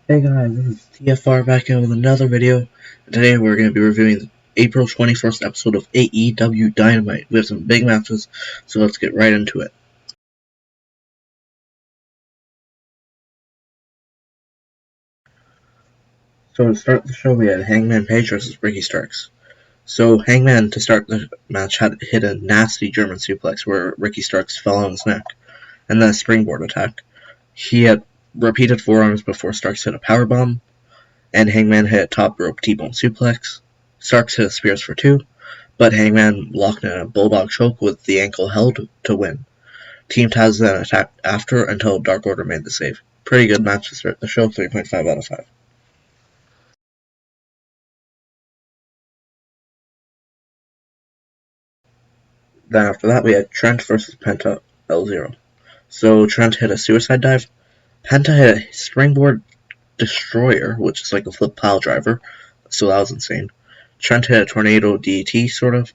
Hey guys, this is TFR back in with another video. Today we're going to be reviewing the April 21st episode of AEW Dynamite. We have some big matches, so let's get right into it. So to start the show, we had Hangman Page versus Ricky Starks. So Hangman, to start the match, had hit a nasty German suplex where Ricky Starks fell on his neck, and then a springboard attack. He had repeated forearms before Starks hit a powerbomb, and Hangman hit a top rope T-bone suplex. Starks hit a spears for two, but Hangman locked in a bulldog choke with the ankle held to win. Team Taz then attacked after until Dark Order made the save. Pretty good match to start the show, 3.5 out of 5. Then after that we had Trent versus Penta L0. So Trent hit a suicide dive, Penta hit a springboard destroyer, which is like a flip pile driver, so that was insane. Trent hit a tornado DT sort of,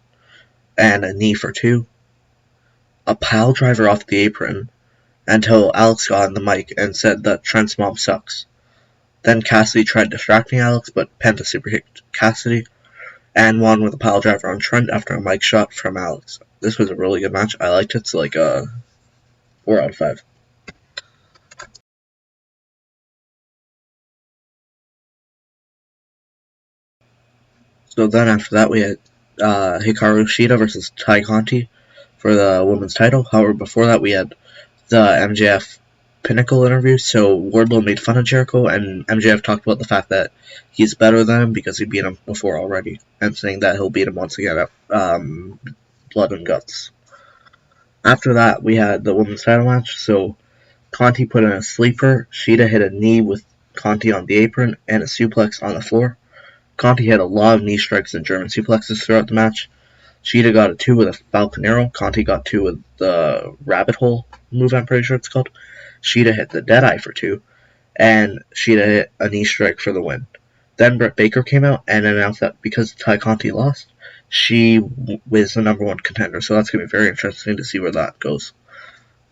and a knee for two, a pile driver off the apron, until Alex got on the mic and said that Trent's mom sucks. Then Cassidy tried distracting Alex, but Penta super kicked Cassidy and won with a pile driver on Trent after a mic shot from Alex. This was a really good match. I liked it. It's like a 4 out of 5. So then after that we had Hikaru Shida versus Conti for the women's title. However, before that we had the MJF Pinnacle interview. So Wardlow made fun of Jericho, and MJF talked about the fact that he's better than him because he beat him before already, and saying that he'll beat him once again at Blood and Guts. After that, we had the women's title match. So Conti put in a sleeper. Sheeda hit a knee with Conti on the apron and a suplex on the floor. Conti had a lot of knee strikes and German suplexes throughout the match. Sheeda got a 2 with a Falcon Arrow. Conti got 2 with the Rabbit Hole move, I'm pretty sure it's called. Sheeda hit the Deadeye for 2, and Sheeda hit a knee strike for the win. Then Britt Baker came out and announced that because Ty Conti lost, she was the number 1 contender. So that's going to be very interesting to see where that goes.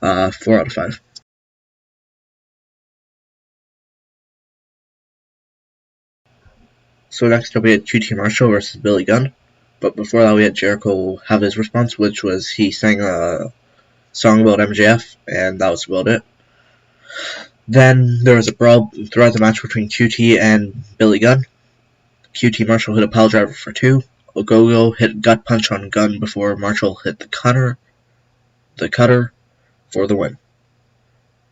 4 out of 5. So next up we had QT Marshall versus Billy Gunn. But before that we had Jericho have his response, which was he sang a song about MJF, and that was about it. Then there was a brawl throughout the match between QT and Billy Gunn. QT Marshall hit a pile driver for 2. Ogogo hit a gut punch on Gunn before Marshall hit the cutter for the win.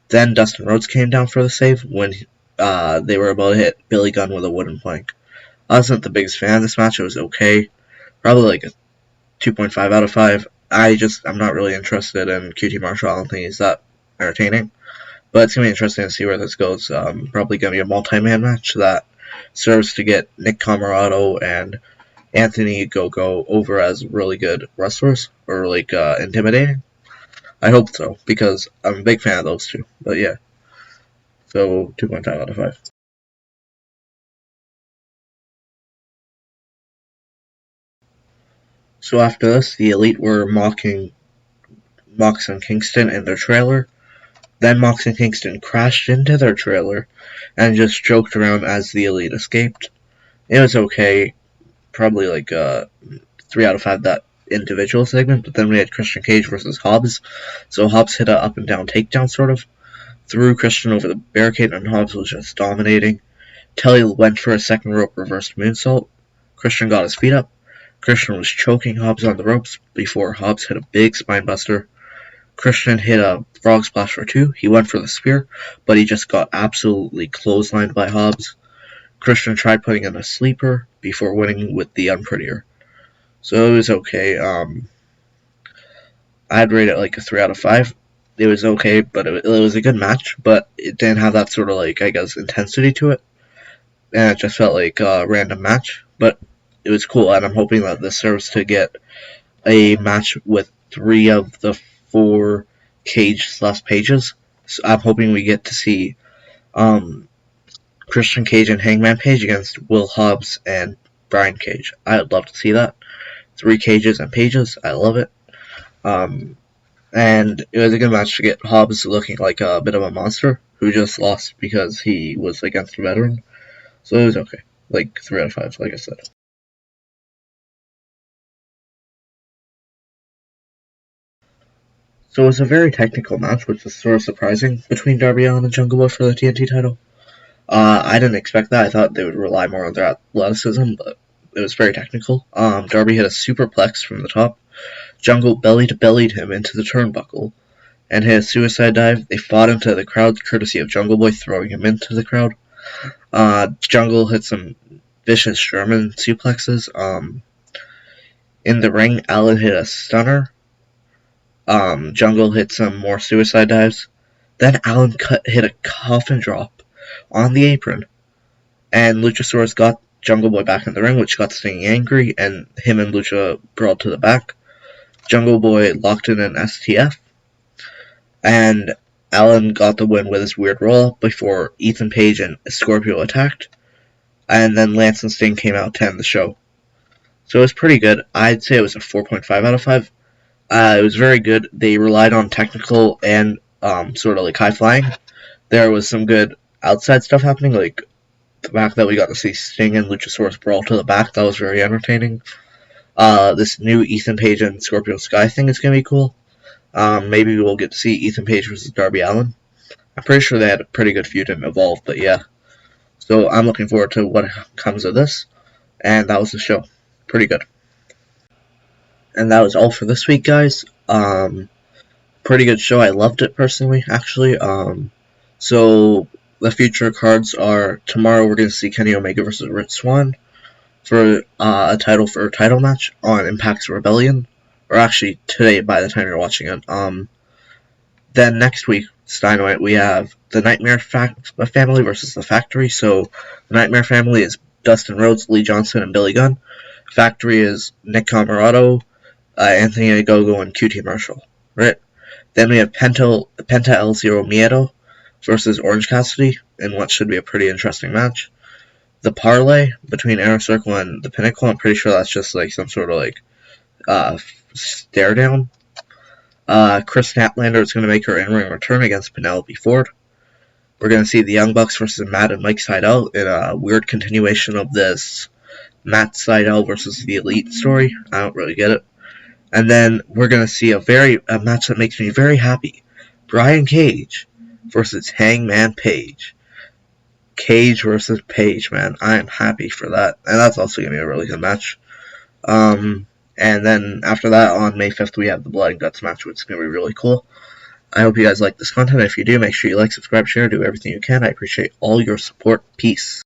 Then Dustin Rhodes came down for the save when they were about to hit Billy Gunn with a wooden plank. I wasn't the biggest fan of this match. It was okay. Probably like a 2.5 out of 5. I'm not really interested in QT Marshall. I don't think he's that entertaining. But it's going to be interesting to see where this goes. Probably going to be a multi-man match that serves to get Nick Camarado and Anthony Gogo over as really good wrestlers, or like intimidating. I hope so, because I'm a big fan of those two. But yeah, so 2.5 out of 5. So after this, the Elite were mocking Mox and Kingston in their trailer. Then Mox and Kingston crashed into their trailer and just joked around as the Elite escaped. It was okay, probably like 3 out of 5 that individual segment, but then we had Christian Cage versus Hobbs. So Hobbs hit a up and down takedown sort of, threw Christian over the barricade, and Hobbs was just dominating. Telly went for a second rope reverse moonsault. Christian got his feet up. Christian was choking Hobbs on the ropes before Hobbs hit a big spinebuster. Christian hit a frog splash for 2. He went for the spear, but he just got absolutely clotheslined by Hobbs. Christian tried putting in a sleeper before winning with the unprettier. So it was okay. I'd rate it like a 3 out of 5. It was okay, but it was a good match, but it didn't have that sort of like, I guess, intensity to it. And it just felt like a random match, but it was cool, and I'm hoping that this serves to get a match with 3 of the 4 Cage / pages. So I'm hoping we get to see Christian Cage and Hangman Page against Will Hobbs and Brian Cage. I'd love to see that. 3 Cages and Pages. I love it. Um, And it was a good match to get Hobbs looking like a bit of a monster who just lost because he was against a veteran. So it was okay. Like 3 out of 5, like I said. So it was a very technical match, which was sort of surprising, between Darby Allin and Jungle Boy for the TNT title. I didn't expect that. I thought they would rely more on their athleticism, but it was very technical. Darby hit a superplex from the top. Jungle belly to bellied him into the turnbuckle and hit a suicide dive. They fought into the crowd, courtesy of Jungle Boy throwing him into the crowd. Jungle hit some vicious German suplexes. In the ring, Allin hit a stunner. Jungle hit some more suicide dives. Then Allin hit a coffin drop on the apron, and Luchasaurus got Jungle Boy back in the ring, which got Sting angry, and him and Lucha brawled to the back. Jungle Boy locked in an STF, and Allin got the win with his weird roll before Ethan Page and Scorpio attacked, and then Lance and Sting came out to end the show. So it was pretty good. I'd say it was a 4.5 out of 5. It was very good. They relied on technical and sort of like high flying. There was some good outside stuff happening, like the fact that we got to see Sting and Luchasaurus brawl to the back. That was very entertaining. This new Ethan Page and Scorpio Sky thing is going to be cool. Maybe we'll get to see Ethan Page versus Darby Allin. I'm pretty sure they had a pretty good feud in Evolve, but yeah. So I'm looking forward to what comes of this. And that was the show. Pretty good. And that was all for this week, guys. Pretty good show. I loved it personally, actually. So the future cards are tomorrow. We're going to see Kenny Omega versus Rich Swann for a title match on Impact's Rebellion, or actually today by the time you're watching it. Then next week, Dynamite, we have the Nightmare Family versus the Factory. So the Nightmare Family is Dustin Rhodes, Lee Johnson, and Billy Gunn. Factory is Nick Comoroto, Anthony Ogogo, and QT Marshall. Right. Then we have Penta El Zero Miedo versus Orange Cassidy in what should be a pretty interesting match. The parlay between Inner Circle and the Pinnacle, I'm pretty sure that's just like some sort of like stare down. Chris Statlander is going to make her in-ring return against Penelope Ford. We're going to see the Young Bucks versus Matt and Mike Sydal in a weird continuation of this Matt Sydal versus the Elite story. I don't really get it. And then we're going to see a match that makes me very happy. Brian Cage versus Hangman Page. Cage versus Page, man. I am happy for that. And that's also going to be a really good match. And then after that, on May 5th, we have the Blood and Guts match, which is going to be really cool. I hope you guys like this content. If you do, make sure you like, subscribe, share, do everything you can. I appreciate all your support. Peace.